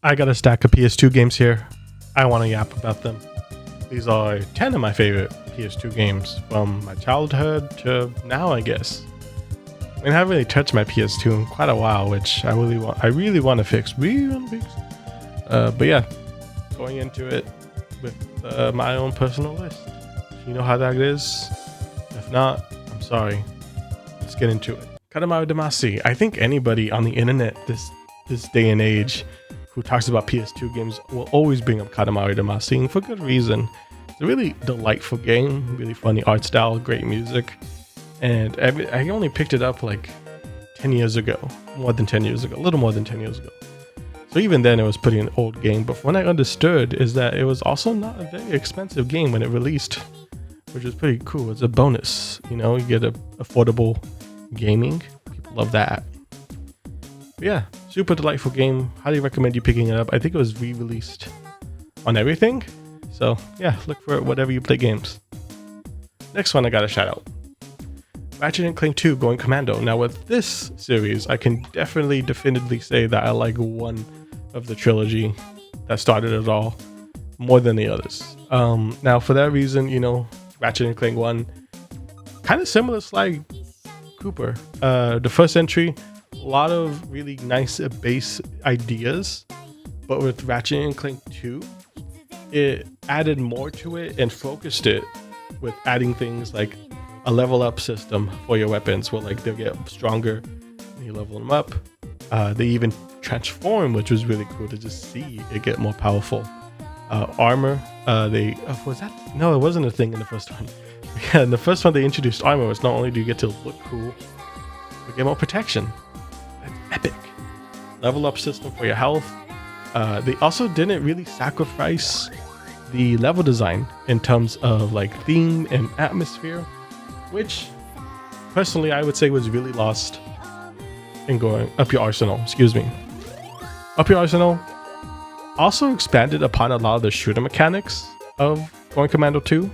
I got a stack of PS2 games here. I want to yap about them. These are 10 of my favorite PS2 games from my childhood to now, I guess. I mean, I haven't really touched my PS2 in quite a while, which I really want to fix. But yeah, going into it with my own personal list. You know how that is? If not, I'm sorry. Let's get into it. Katamari Damacy. I think anybody on the internet this day and age who talks about PS2 games will always bring up Katamari Damacy, and for good reason. It's a really delightful game, really funny art style, great music, and I only picked it up like 10 years ago, a little more than 10 years ago. So even then it was pretty an old game, but what I understood is that it was also not a very expensive game when it released, which is pretty cool. It's a bonus, you know, you get a affordable gaming. People love that. But yeah, super delightful game. Highly recommend you picking it up. I think it was re-released on everything. So yeah, look for it whatever you play games. Next one I got a shout out. Ratchet and Clank 2 Going Commando. Now with this series, I can definitively say that I like one of the trilogy that started it all more than the others. Now for that reason, you know, Ratchet and Clank 1, kind of similar to Sly Cooper. The first entry, a lot of really nice base ideas, but with Ratchet and Clank 2, it added more to it and focused it with adding things like a level up system for your weapons, where like they'll get stronger when you level them up. They even transform, which was really cool to just see it get more powerful. Armor, was that? No, it wasn't a thing in the first one. Yeah, in the first one they introduced armor. It's not only do you get to look cool, but get more protection. That's epic. Level up system for your health. They also didn't really sacrifice the level design in terms of like theme and atmosphere, which personally I would say was really lost in going Up Your Arsenal. Up Your Arsenal also expanded upon a lot of the shooter mechanics of Going Commando 2,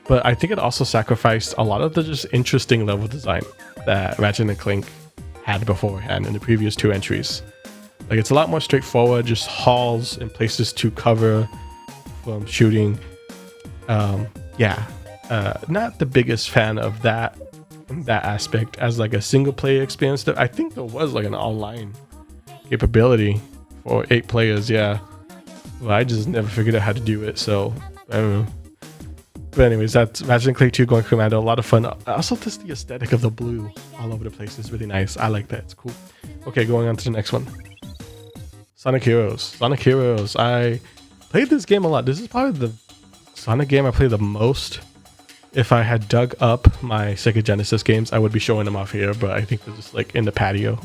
but I think it also sacrificed a lot of the just interesting level design that Ratchet and Clank had beforehand in the previous two entries. Like, it's a lot more straightforward, just halls and places to cover from shooting. Not the biggest fan of that aspect as like a single player experience. I think there was like an online capability for 8 players, yeah. Well, I just never figured out how to do it, so I don't know. But anyways, that's Ratchet and Clank 2 Going Commando. A lot of fun. Also, just the aesthetic of the blue all over the place is really nice. I like that. It's cool. Okay, going on to the next one. Sonic Heroes. I played this game a lot. This is probably the Sonic game I played the most. If I had dug up my Sega Genesis games, I would be showing them off here, but I think they're just like in the patio.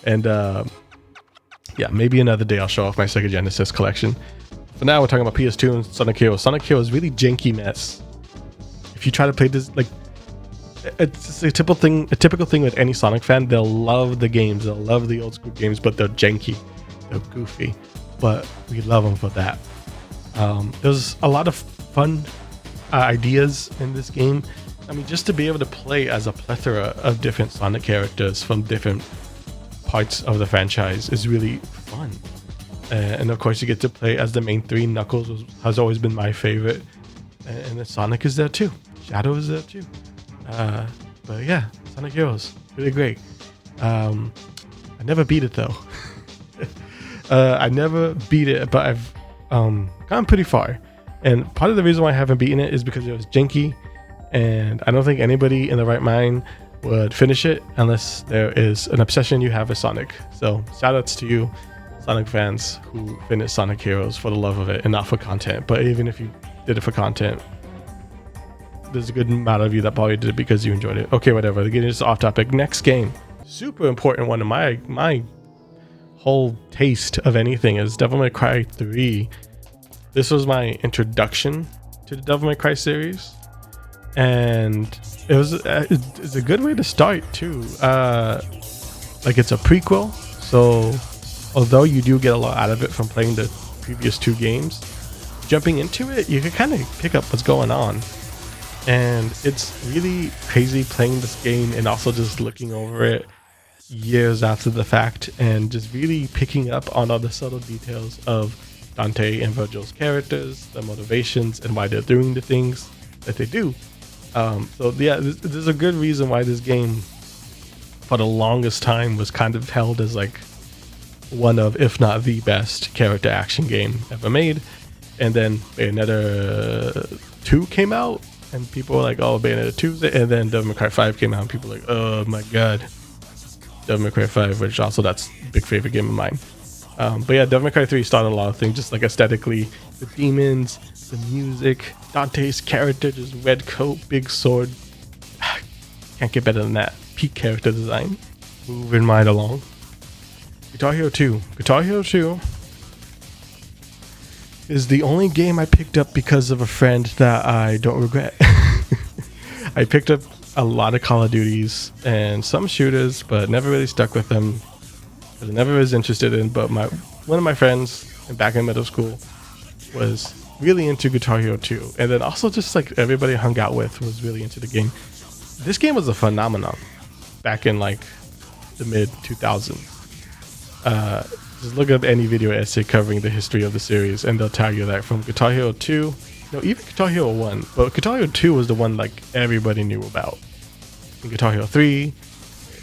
And yeah, maybe another day I'll show off my Sega Genesis collection. For now, we're talking about PS2 and Sonic Heroes. Sonic Heroes is really janky mess. If you try to play this, like, it's a typical thing with any Sonic fan. They'll love the games, they'll love the old school games, but they're janky, they're goofy. But we love them for that. There's a lot of fun ideas in this game. I mean, just to be able to play as a plethora of different Sonic characters from different parts of the franchise is really fun. And of course, you get to play as the main 3. Knuckles has always been my favorite, and then Sonic is there too. Shadow is there too. But yeah, Sonic Heroes, really great. I never beat it though. I never beat it, but I've gone pretty far. And part of the reason why I haven't beaten it is because it was janky, and I don't think anybody in the right mind would finish it unless there is an obsession you have with Sonic. So shout outs to you, Sonic fans who finish Sonic Heroes for the love of it and not for content. But even if you did it for content, there's a good amount of you that probably did it because you enjoyed it. Okay, whatever. Getting just off topic. Next game, super important one of my whole taste of anything is Devil May Cry 3. This was my introduction to the Devil May Cry series, and it's a good way to start too. Like, it's a prequel, so although you do get a lot out of it from playing the previous 2 games, jumping into it, you can kind of pick up what's going on. And it's really crazy playing this game and also just looking over it years after the fact and just really picking up on all the subtle details of Dante and Virgil's characters, their motivations, and why they're doing the things that they do. So yeah, there's a good reason why this game, for the longest time, was kind of held as like one of, if not the best character action game ever made. And then Bayonetta 2 came out, and people were like, "Oh, Bayonetta 2," and then Devil May Cry 5 came out, and people were like, "Oh my god, Devil May Cry 5," which also that's a big favorite game of mine. But yeah, Devil May Cry 3 started a lot of things, just like aesthetically, the demons, the music, Dante's character, just red coat, big sword. Can't get better than that. Peak character design. Moving right along. Guitar Hero 2. Guitar Hero 2 is the only game I picked up because of a friend that I don't regret. I picked up a lot of Call of Duties and some shooters, but never really stuck with them. I never was interested in, but one of my friends back in middle school was really into Guitar Hero 2, and then also just like everybody I hung out with was really into the game. This game was a phenomenon back in like the mid 2000s. Just look up any video essay covering the history of the series, and they'll tell you that from Guitar Hero 2, no, even Guitar Hero 1, but Guitar Hero 2 was the one like everybody knew about. In Guitar Hero 3,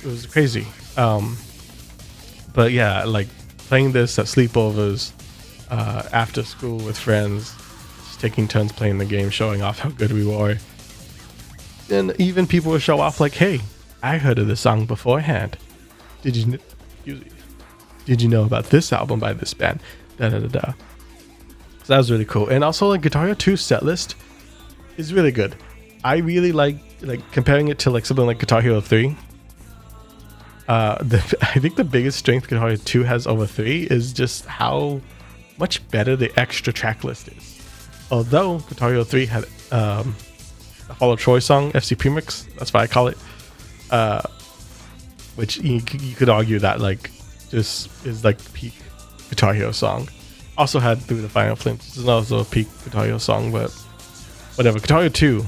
it was crazy. But yeah, like playing this at sleepovers, after school with friends, just taking turns playing the game, showing off how good we were. And even people would show off like, "Hey, I heard of this song beforehand. Did you know about this album by this band?" Da da da da. So that was really cool. And also, like, Guitar Hero 2 set list is really good. I really like comparing it to like something like Guitar Hero 3. I think the biggest strength Guitar Hero 2 has over 3 is just how much better the extra track list is. Although Guitar Hero 3 had a Fall of Troy song, FC Premix, that's what I call it, which you could argue that like just is like peak Guitar Hero song. Also had Through the Final Flames, this is also a peak Guitar Hero song, but whatever. Guitar Hero 2,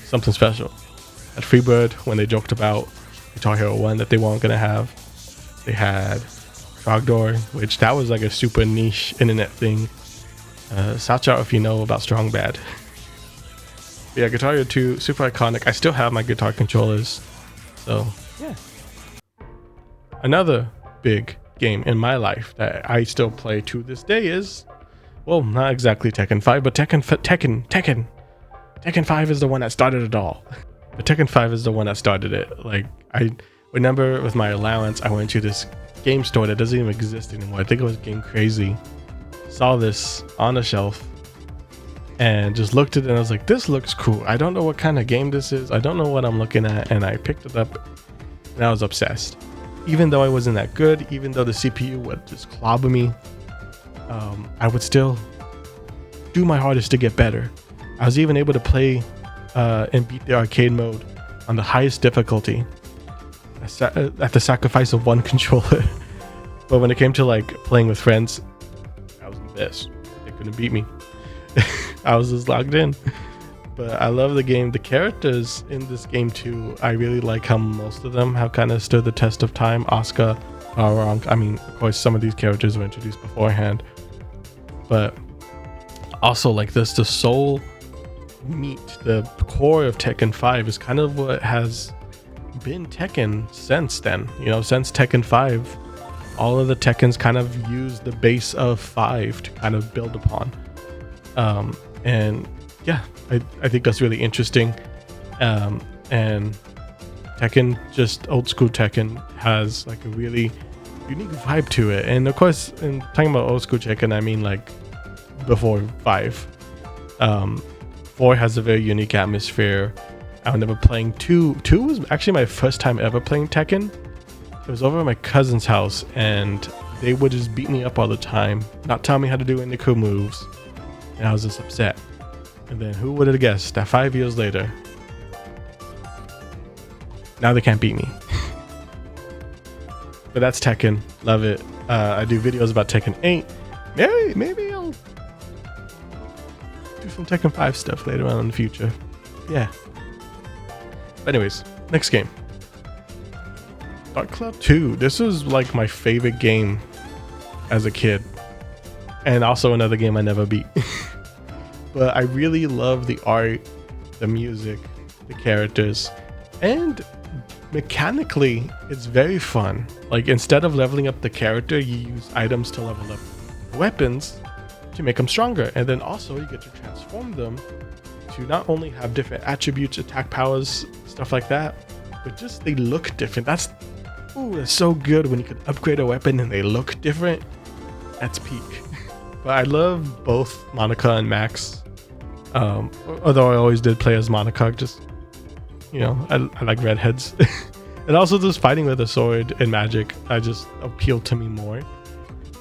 something special. At Freebird, when they joked about Guitar Hero 1 that they weren't gonna have, they had Trogdor, which that was like a super niche internet thing. Search out if you know about Strong Bad. But yeah, Guitar Hero 2, super iconic. I still have my guitar controllers, so yeah. Another big game in my life that I still play to this day is, well, not exactly Tekken 5, but Tekken 5 is the one that started it all. But Tekken 5 is the one that started it. Like, I remember with my allowance, I went to this game store that doesn't even exist anymore. I think it was Game Crazy. Saw this on a shelf and just looked at it and I was like, this looks cool. I don't know what kind of game this is. I don't know what I'm looking at. And I picked it up and I was obsessed. Even though I wasn't that good, even though the CPU would just clobber me, I would still do my hardest to get better. I was even able to play and beat the arcade mode on the highest difficulty at the sacrifice of one controller. But when it came to like playing with friends, I was the best. They couldn't beat me. I was just logged in. But I love the game. The characters in this game too, I really like how most of them have kind of stood the test of time. Asuka, Arang, I mean, of course, some of these characters were introduced beforehand. But also like this, the soul meat, the core of Tekken 5 is kind of what has been Tekken since then. You know, since Tekken 5, all of the Tekkens kind of use the base of 5 to kind of build upon. And yeah, I think that's really interesting. And Tekken, just old school Tekken, has like a really unique vibe to it. And of course, in talking about old school Tekken, I mean like before 5. 4 has a very unique atmosphere. I remember playing 2. 2 was actually my first time ever playing Tekken. It was over at my cousin's house, and they would just beat me up all the time, not tell me how to do any cool moves, and I was just upset. And then who would have guessed that 5 years later, now they can't beat me. But that's Tekken. Love it. I do videos about Tekken 8. Maybe I'll do some Tekken 5 stuff later on in the future. Yeah. But anyways, next game. Dark Cloud 2. This was like my favorite game as a kid, and also another game I never beat. But I really love the art, the music, the characters, and mechanically it's very fun. Like, instead of leveling up the character, you use items to level up weapons to make them stronger, and then also you get to transform them to not only have different attributes, attack powers, stuff like that, but just they look different. That's so good when you can upgrade a weapon and they look different. That's peak. But I love both Monica and Max. Although I always did play as Monica, just, you know, I like redheads. And also just fighting with a sword and magic, I just appealed to me more.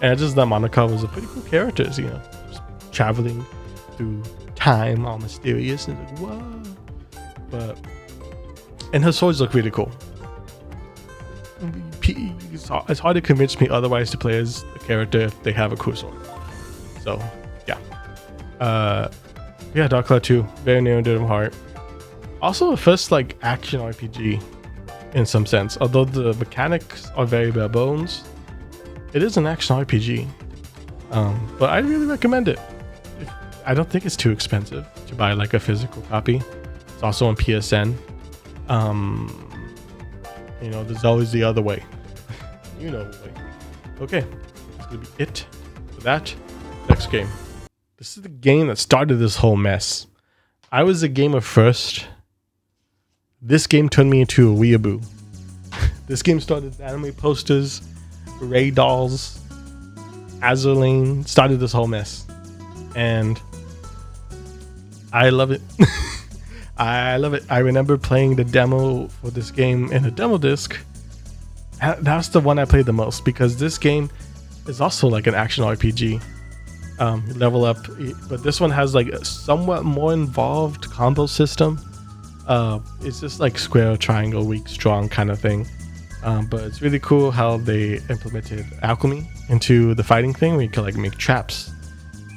And I just thought Monica was a pretty cool character, you know, just traveling through time, all mysterious, and like, whoa. And her swords look really cool. It's hard to convince me otherwise to play as a character if they have a cool sword. So yeah. Yeah, Dark Cloud 2, very near and dear to my heart. Also the first like action RPG in some sense. Although the mechanics are very bare bones, it is an action RPG. But I really recommend it. I don't think it's too expensive to buy like a physical copy. It's also on PSN. You know, there's always the other way. You know the way. Okay, that's gonna be it for that. Next game. This is the game that started this whole mess. I was a gamer first. This game turned me into a weeaboo. This game started anime posters, Ray dolls, Azurlane, started this whole mess. And I love it. I love it. I remember playing the demo for this game in a demo disc. That's the one I played the most because this game is also like an action RPG. Level up, but this one has like a somewhat more involved combo system. It's just like square, triangle, weak, strong kind of thing. But it's really cool how they implemented alchemy into the fighting thing, where you can like make traps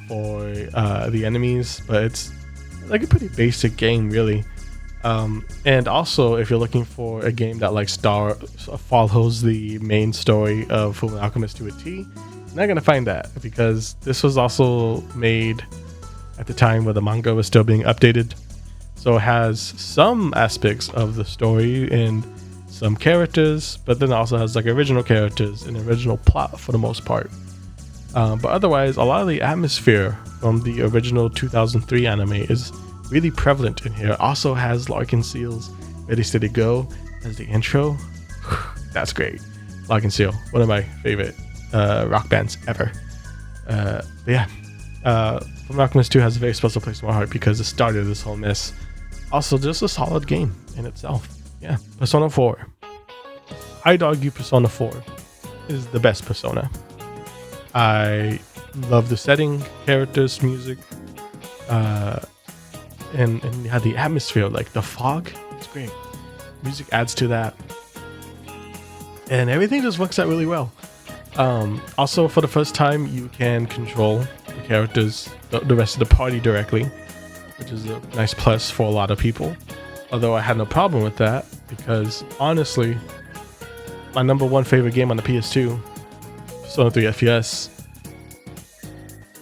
for the enemies. But it's like a pretty basic game, really. And also, if you're looking for a game that like follows the main story of Fullmetal Alchemist to a T, you're not gonna find that, because this was also made at the time where the manga was still being updated. So it has some aspects of the story and some characters, but then also has like original characters and original plot for the most part. But otherwise, a lot of the atmosphere from the original 2003 anime is really prevalent in here. Also has Larkin Seal's Ready Steady Go as the intro. That's great. Larkin Seal, one of my favorite rock bands ever. But yeah, Fullmetal Alchemist 2 has a very special place in my heart because it started this whole mess. Also, just a solid game in itself. Yeah, Persona 4. I'd argue Persona 4 is the best Persona. I love the setting, characters, music, and yeah, the atmosphere, like the fog. It's great. Music adds to that, and everything just works out really well. Also, for the first time, you can control the characters, the rest of the party directly, which is a nice plus for a lot of people. Although I had no problem with that, because honestly, my number one favorite game on the PS2, Persona 3 FES,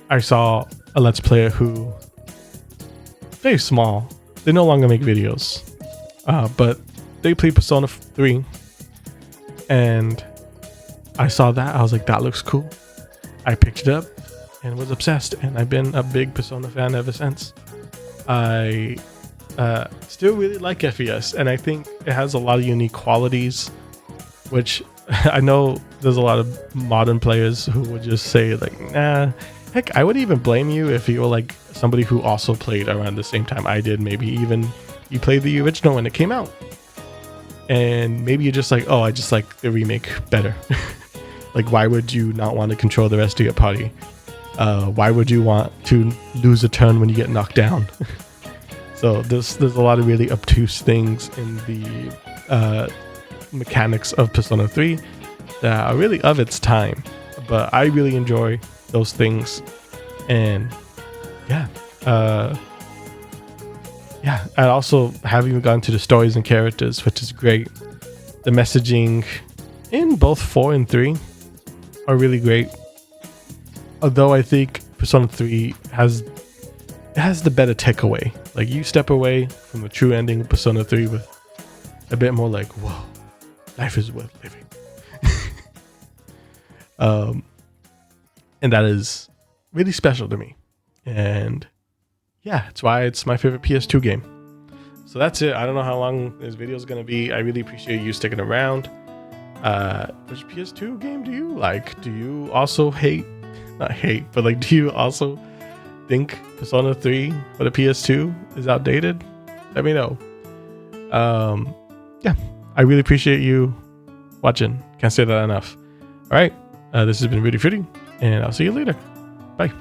I saw a Let's Player who, very small, they no longer make videos, but they played Persona 3, and I saw that, I was like, that looks cool. I picked it up and was obsessed, and I've been a big Persona fan ever since. I still really like FES, and I think it has a lot of unique qualities, which I know there's a lot of modern players who would just say like, nah. Heck, I would even blame you if you were like somebody who also played around the same time I did. Maybe even you played the original when it came out, and maybe you're just like, oh, I just like the remake better. Like, why would you not want to control the rest of your party? Why would you want to lose a turn when you get knocked down? So there's a lot of really obtuse things in the mechanics of Persona 3 that are really of its time, but I really enjoy those things. And yeah, and also haven't even gotten to the stories and characters, which is great. The messaging in both 4 and 3 are really great. Although I think Persona 3 has the better takeaway. Like, you step away from the true ending of Persona 3 with a bit more like, whoa, life is worth living. And that is really special to me. And yeah, that's why it's my favorite PS2 game. So that's it. I don't know how long this video is going to be. I really appreciate you sticking around. Which PS2 game do you like? Do you also not hate, but like, do you also think Persona 3 for the PS2 is outdated? Let me know. Yeah, I really appreciate you watching. Can't say that enough. All right, this has been Really Fruity, and I'll see you later. Bye.